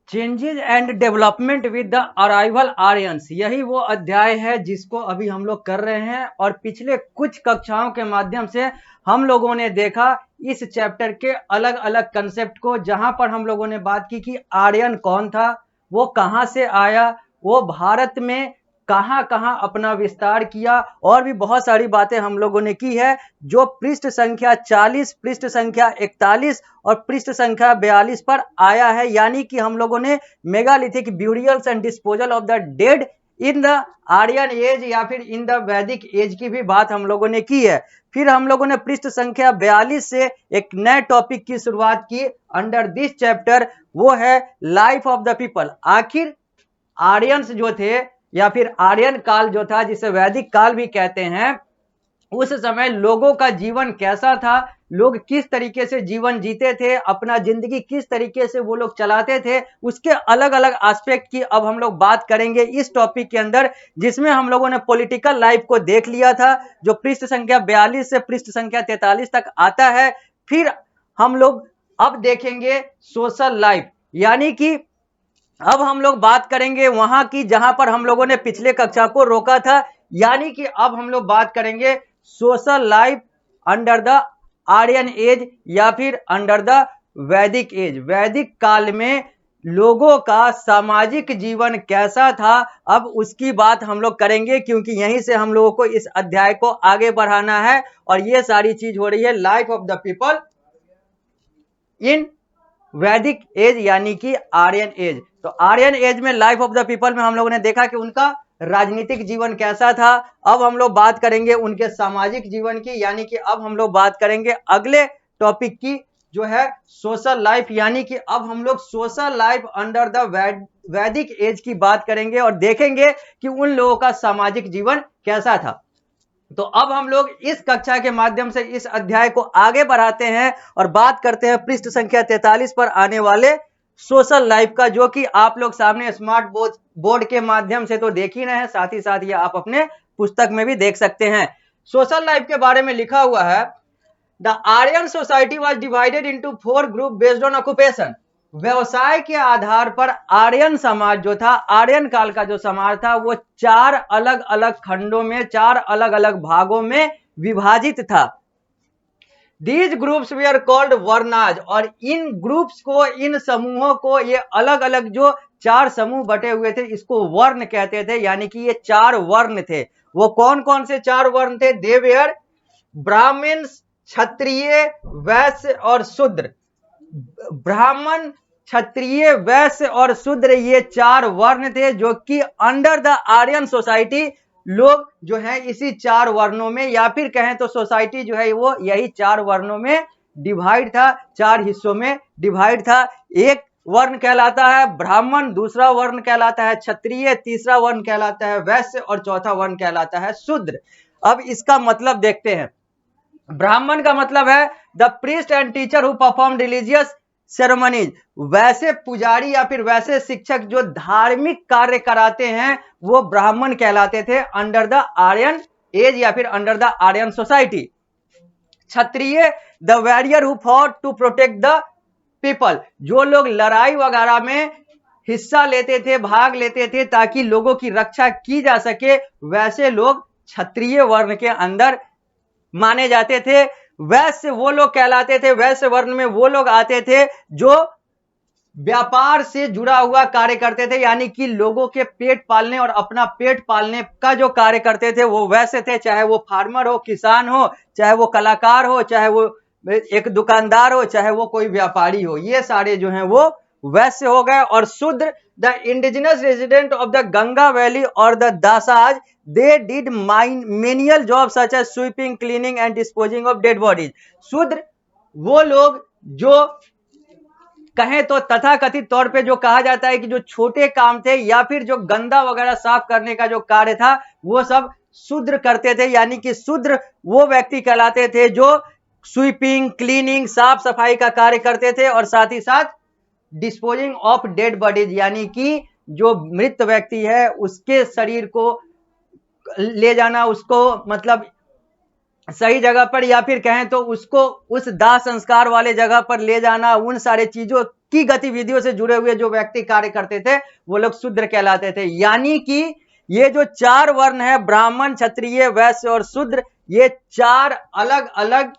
Changes and development with the arrival Aryans, यही वो अध्याय है जिसको अभी हम लोग कर रहे हैं। और पिछले कुछ कक्षाओं के माध्यम से हम लोगों ने देखा इस चैप्टर के अलग अलग कंसेप्ट को, जहां पर हम लोगों ने बात की कि आर्यन कौन था, वो कहां से आया, वो भारत में कहां कहां अपना विस्तार किया, और भी बहुत सारी बातें हम लोगों ने की है, जो पृष्ठ संख्या 40, पृष्ठ संख्या 41 और पृष्ठ संख्या 42 पर आया है। यानी कि हम लोगों ने megalithic burials and disposal of the dead in the Aryan age या फिर इन द वैदिक एज की भी बात हम लोगों ने की है। फिर हम लोगों ने पृष्ठ संख्या 42 से एक नए टॉपिक की शुरुआत की अंडर दिस चैप्टर, वो है लाइफ ऑफ द पीपल। आखिर आर्यंस जो थे या फिर आर्यन काल जो था, जिसे वैदिक काल भी कहते हैं, उस समय लोगों का जीवन कैसा था, लोग किस तरीके से जीवन जीते थे, अपना जिंदगी किस तरीके से वो लोग चलाते थे, उसके अलग अलग एस्पेक्ट की अब हम लोग बात करेंगे इस टॉपिक के अंदर, जिसमें हम लोगों ने पॉलिटिकल लाइफ को देख लिया था, जो पृष्ठ संख्या 42 से पृष्ठ संख्या 43 तक आता है। फिर हम लोग अब देखेंगे सोशल लाइफ, यानी कि अब हम लोग बात करेंगे वहां की जहां पर हम लोगों ने पिछले कक्षा को रोका था। यानी कि अब हम लोग बात करेंगे social life under the Aryan age या फिर अंडर द वैदिक एज। वैदिक काल में लोगों का सामाजिक जीवन कैसा था, अब उसकी बात हम लोग करेंगे, क्योंकि यहीं से हम लोगों को इस अध्याय को आगे बढ़ाना है। और ये सारी चीज हो रही है life of the people in वैदिक एज यानी कि आर्यन एज। तो आर्यन एज में लाइफ ऑफ द पीपल में हम लोगों ने देखा कि उनका राजनीतिक जीवन कैसा था। अब हम लोग बात करेंगे उनके सामाजिक जीवन की, यानी कि अब हम लोग बात करेंगे अगले टॉपिक की, जो है सोशल लाइफ। यानी कि अब हम लोग social life under the Vedic as की बात करेंगे और देखेंगे कि उन लोगों का सामाजिक जीवन कैसा था। तो अब हम लोग इस कक्षा के माध्यम से इस अध्याय को आगे बढ़ाते हैं और बात करते हैं पृष्ठ संख्या 43 पर आने वाले सोशल लाइफ का, जो कि आप लोग सामने स्मार्ट बोर्ड के माध्यम से तो देख ही रहे हैं, साथ ही साथ ये आप अपने पुस्तक में भी देख सकते हैं। सोशल लाइफ के बारे में लिखा हुआ है, the Aryan society was divided into 4 group based on occupation. व्यवसाय के आधार पर आर्यन समाज जो था, आर्यन काल का जो समाज था, वो 4 अलग अलग खंडों में, 4 अलग अलग भागों में विभाजित था। These groups we are called varnas, और इन ग्रुप्स को, इन समूहों को, ये अलग अलग जो 4 समूह बटे हुए थे, इसको वर्ण कहते थे। यानी कि ये 4 वर्ण थे। वो कौन कौन से 4 वर्ण थे? दे वेयर ब्राह्मण, क्षत्रिय, वैश्य और शूद्र। ब्राह्मण, क्षत्रिय, वैश्य और शूद्र, ये 4 वर्ण थे, जो कि अंडर द आर्यन सोसाइटी लोग जो है इसी 4 वर्णों में, या फिर कहें तो सोसाइटी जो है वो यही 4 वर्णों में डिवाइड था, 4 हिस्सों में डिवाइड था। एक वर्ण कहलाता है ब्राह्मण, दूसरा वर्ण कहलाता है क्षत्रिय, तीसरा वर्ण कहलाता है वैश्य और चौथा वर्ण कहलाता है शूद्र। अब इसका मतलब देखते हैं। ब्राह्मण का मतलब है the priest and teacher who perform religious ceremonies. वैसे पुजारी या फिर वैसे शिक्षक जो धार्मिक कार्य कराते हैं, वो ब्राह्मण कहलाते थे अंडर द आर्यन एज या फिर under the Aryan society. Kshatriya the warrior who fought to protect the people, जो लोग लड़ाई वगैरह में हिस्सा लेते थे, भाग लेते थे ताकि लोगों की रक्षा की जा सके, वैसे लोग क्षत्रिय वर्ण के अंदर माने जाते थे। वैश्य वो लोग कहलाते थे, वैश्य वर्ण में वो लोग आते थे जो व्यापार से जुड़ा हुआ कार्य करते थे, यानी कि लोगों के पेट पालने और अपना पेट पालने का जो कार्य करते थे वो वैश्य थे। चाहे वो फार्मर हो, किसान हो, चाहे वो कलाकार हो, चाहे वो एक दुकानदार हो, चाहे वो कोई व्यापारी हो, ये सारे जो हैं वो वैश्य हो गए। और Shudra the indigenous resident of the Ganga valley और the Dasas, they did menial job such as sweeping, cleaning and disposing of dead bodies. Shudra वो लोग जो कहें तो तथाकथित तौर पे जो कहा जाता है कि जो छोटे काम थे या फिर जो गंदा वगैरह साफ करने का जो कार्य था, वो सब शूद्र करते थे। यानी कि शूद्र वो व्यक्ति कहलाते थे जो स्वीपिंग, क्लीनिंग, साफ सफाई का कार्य करते थे, और साथ ही साथ डिस्पोजिंग ऑफ डेड बॉडीज, यानी कि जो मृत व्यक्ति है उसके शरीर को ले जाना, उसको मतलब सही जगह पर, या फिर कहें तो उसको उस दाह संस्कार वाले जगह पर ले जाना, उन सारे चीजों की गतिविधियों से जुड़े हुए जो व्यक्ति कार्य करते थे वो लोग शूद्र कहलाते थे। यानी कि ये जो 4 वर्ण है, ब्राह्मण, क्षत्रिय, वैश्य और शूद्र, ये 4 अलग अलग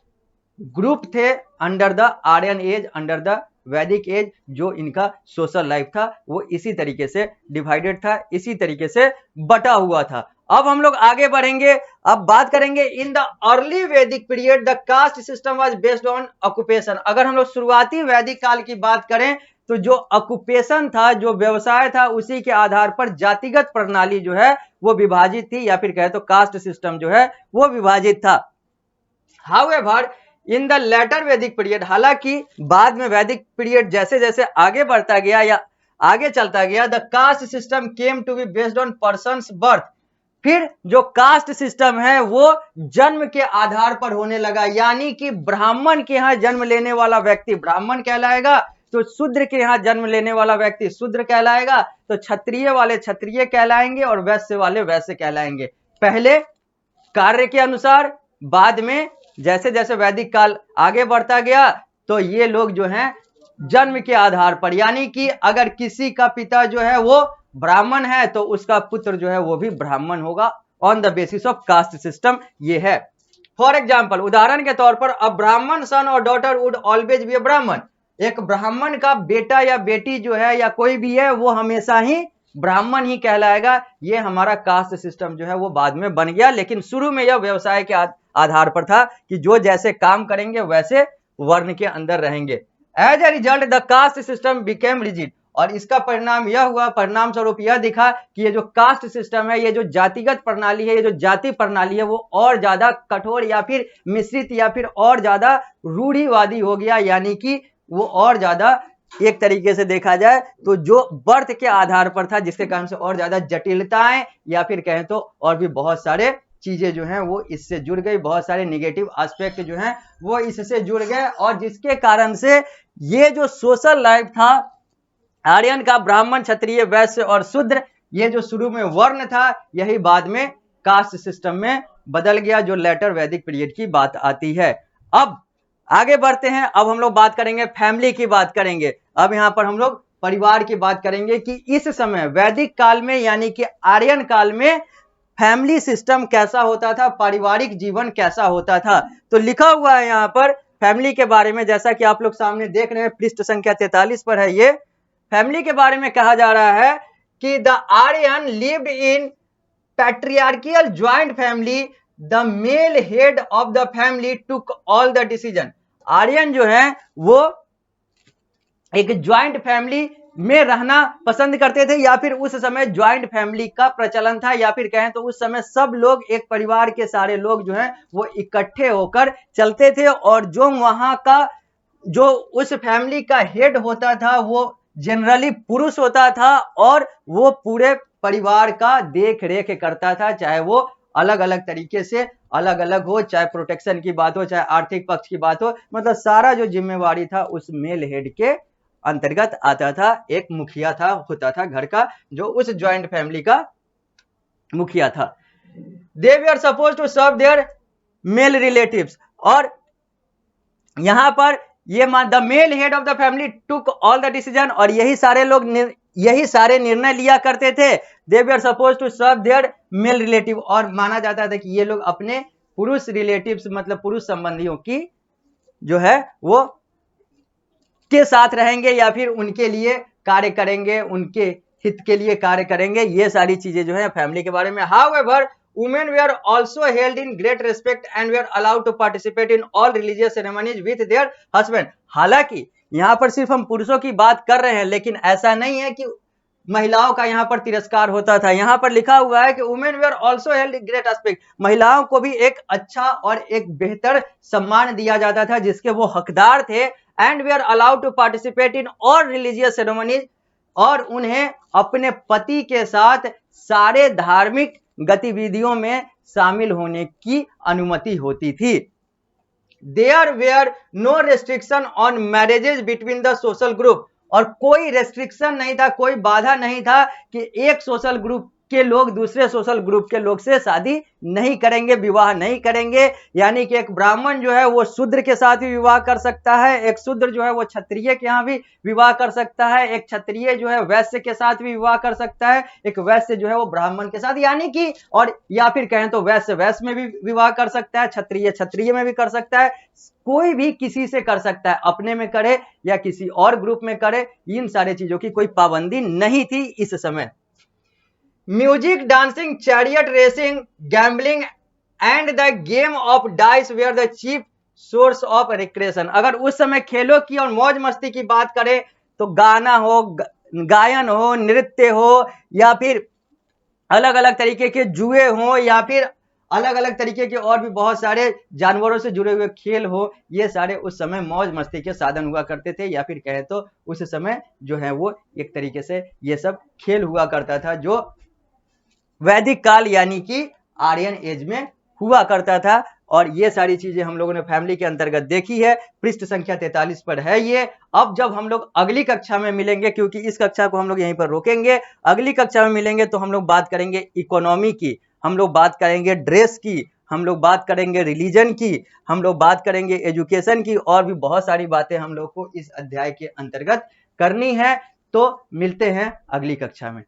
ग्रुप थे under the Aryan age, under the Vedic age. जो इनका सोशल लाइफ था वो इसी तरीके से डिवाइडेड था, इसी तरीके से बटा हुआ था। अब हम लोग आगे बढ़ेंगे, अब बात करेंगे इन द अर्ली वैदिक period the caste system was based on occupation. अगर हम लोग शुरुआती वैदिक काल की बात करें तो जो ऑक्यूपेशन था, जो व्यवसाय था, उसी के आधार पर जातिगत प्रणाली जो है वो विभाजित थी, या फिर कहे तो कास्ट सिस्टम जो है वो विभाजित था। हाउएवर इन द लेटर वैदिक पीरियड, हालांकि बाद में वैदिक पीरियड जैसे जैसे आगे बढ़ता गया या आगे चलता गया, the caste system came to be based on person's birth. फिर जो कास्ट सिस्टम है वो जन्म के आधार पर होने लगा। यानी कि ब्राह्मण के यहां जन्म लेने वाला व्यक्ति ब्राह्मण कहलाएगा, तो शूद्र के यहां जन्म लेने वाला व्यक्ति शूद्र कहलाएगा, तो क्षत्रिय वाले क्षत्रिय कहलाएंगे और वैश्य वाले वैश्य कहलाएंगे। पहले कार्य के अनुसार, बाद में जैसे जैसे वैदिक काल आगे बढ़ता गया तो ये लोग जो हैं जन्म के आधार पर, यानी कि अगर किसी का पिता जो है वो ब्राह्मण है तो उसका पुत्र जो है वो भी ब्राह्मण होगा, on the basis of caste system ये है। फॉर एग्जाम्पल, उदाहरण के तौर पर, अ ब्राह्मण सन और daughter would always be a ब्राह्मण। एक ब्राह्मण का बेटा या बेटी जो है या कोई भी है वो हमेशा ही ब्राह्मण ही कहलाएगा। ये हमारा कास्ट सिस्टम जो है वो बाद में बन गया, लेकिन शुरू में यह व्यवसाय के आधार पर था कि जो जैसे काम करेंगे वैसे वर्ण के अंदर रहेंगे। As a result the caste system became rigid, और इसका परिणाम यह हुआ, परिणाम स्वरूप यह दिखा कि ये जो कास्ट सिस्टम है, ये जो जातिगत प्रणाली है, ये जो जाति प्रणाली है वो और ज्यादा कठोर या फिर मिश्रित या फिर और ज्यादा रूढ़िवादी हो गया। यानी कि वो और ज्यादा, एक तरीके से देखा जाए तो जो बर्थ के आधार पर था, जिसके कारण से और ज्यादा जटिलताएं या फिर कहें तो और भी बहुत सारे चीजें जो हैं वो इससे जुड़ गई, बहुत सारे निगेटिव एस्पेक्ट जो हैं वो इससे जुड़ गए, और जिसके कारण से ये जो सोशल लाइफ था आर्यन का, ब्राह्मण, क्षत्रिय, वैश्य और शूद्र, ये जो शुरू में वर्ण था यही बाद में कास्ट सिस्टम में बदल गया, जो लेटर वैदिक पीरियड की बात आती है। अब आगे बढ़ते हैं, अब हम लोग बात करेंगे फैमिली की बात करेंगे। अब यहां पर हम लोग परिवार की बात करेंगे कि इस समय वैदिक काल में यानी कि आर्यन काल में फैमिली सिस्टम कैसा होता था, पारिवारिक जीवन कैसा होता था। तो लिखा हुआ है यहां पर फैमिली के बारे में, जैसा कि आप लोग सामने देख रहे हैं, पृष्ठ संख्या 43 पर है। ये फैमिली के बारे में कहा जा रहा है कि the Aryan lived in patriarchal joint family, the male head of the family took all the decision. Aryan जो है वो एक ज्वाइंट फैमिली में रहना पसंद करते थे, या फिर उस समय ज्वाइंट फैमिली का प्रचलन था, या फिर कहें तो उस समय सब लोग, एक परिवार के सारे लोग जो हैं वो इकट्ठे होकर चलते थे, और जो वहां का, जो उस फैमिली का हेड होता था वो जनरली पुरुष होता था, और वो पूरे परिवार का देख रेख करता था, चाहे वो अलग अलग तरीके से अलग अलग हो, चाहे प्रोटेक्शन की बात हो, चाहे आर्थिक पक्ष की बात हो, मतलब सारा जो जिम्मेवारी था उस मेल हेड के अंतर्गत आता था। एक मुखिया था, होता था घर का, जो उस ज्वाइंट फैमिली का मुखिया था। They were suppose to serve their male relatives, और यहां पर ये the male head of the family took all the decision, और यही सारे लोग यही सारे निर्णय लिया करते थे। They were suppose to serve their male relative, और माना जाता था कि ये लोग अपने पुरुष रिलेटिव्स मतलब पुरुष संबंधियों की जो है वो के साथ रहेंगे, या फिर उनके लिए कार्य करेंगे, उनके हित के लिए कार्य करेंगे। ये सारी चीजें जो है फैमिली के बारे में। However women were also held in great respect and were allowed to participate in all religious ceremonies with their husband। हालांकि यहाँ पर सिर्फ हम पुरुषों की बात कर रहे हैं, लेकिन ऐसा नहीं है कि महिलाओं का यहाँ पर तिरस्कार होता था। यहाँ पर लिखा हुआ है कि women were also held in great respect, महिलाओं को भी एक अच्छा और एक बेहतर सम्मान दिया जाता था जिसके वो हकदार थे। and were allowed to participate in all religious ceremonies, और उन्हें अपने पति के साथ सारे धार्मिक गतिविधियों में शामिल होने की अनुमति होती थी। There were no restriction on marriages between the social group, और कोई रेस्ट्रिक्शन नहीं था, कोई बाधा नहीं था कि एक सोशल ग्रुप के लोग दूसरे सोशल ग्रुप के लोग से शादी नहीं करेंगे, विवाह नहीं करेंगे। यानी कि एक ब्राह्मण जो है वो शूद्र के साथ भी विवाह कर सकता है, एक शूद्र जो है वो क्षत्रिय के यहाँ भी विवाह कर सकता है, एक क्षत्रिय जो है वैश्य के साथ भी विवाह कर सकता है, एक वैश्य जो है वो ब्राह्मण के साथ, यानी कि और या फिर कहें तो वैश्य वैश्य में भी विवाह कर सकता है, क्षत्रिय क्षत्रिय में भी कर सकता है, कोई भी किसी से कर सकता है, अपने में करे या किसी और ग्रुप में करे, इन सारे चीजों की कोई पाबंदी नहीं थी इस समय। Music, dancing, chariot racing, gambling and the game of dice were the chief source of recreation. अगर उस समय खेलों की और मौज मस्ती की बात करें तो गाना हो, गायन हो, नृत्य हो, या फिर अलग अलग तरीके के जुए हो, या फिर अलग अलग तरीके के और भी बहुत सारे जानवरों से जुड़े हुए खेल हो, ये सारे उस समय मौज मस्ती के साधन हुआ करते थे, या फिर कहें तो उस समय जो है वो एक तरीके से ये सब खेल हुआ करता था जो वैदिक काल यानी कि आर्यन एज में हुआ करता था। और ये सारी चीजें हम लोगों ने फैमिली के अंतर्गत देखी है। पृष्ठ संख्या 43 पर है ये। अब जब हम लोग अगली कक्षा में मिलेंगे, क्योंकि इस कक्षा को हम लोग यहीं पर रोकेंगे, अगली कक्षा में मिलेंगे तो हम लोग बात करेंगे इकोनॉमी की, हम लोग बात करेंगे ड्रेस की, हम लोग बात करेंगे रिलीजन की, हम लोग बात करेंगे एजुकेशन की, और भी बहुत सारी बातें हम लोग को इस अध्याय के अंतर्गत करनी है। तो मिलते हैं अगली कक्षा में।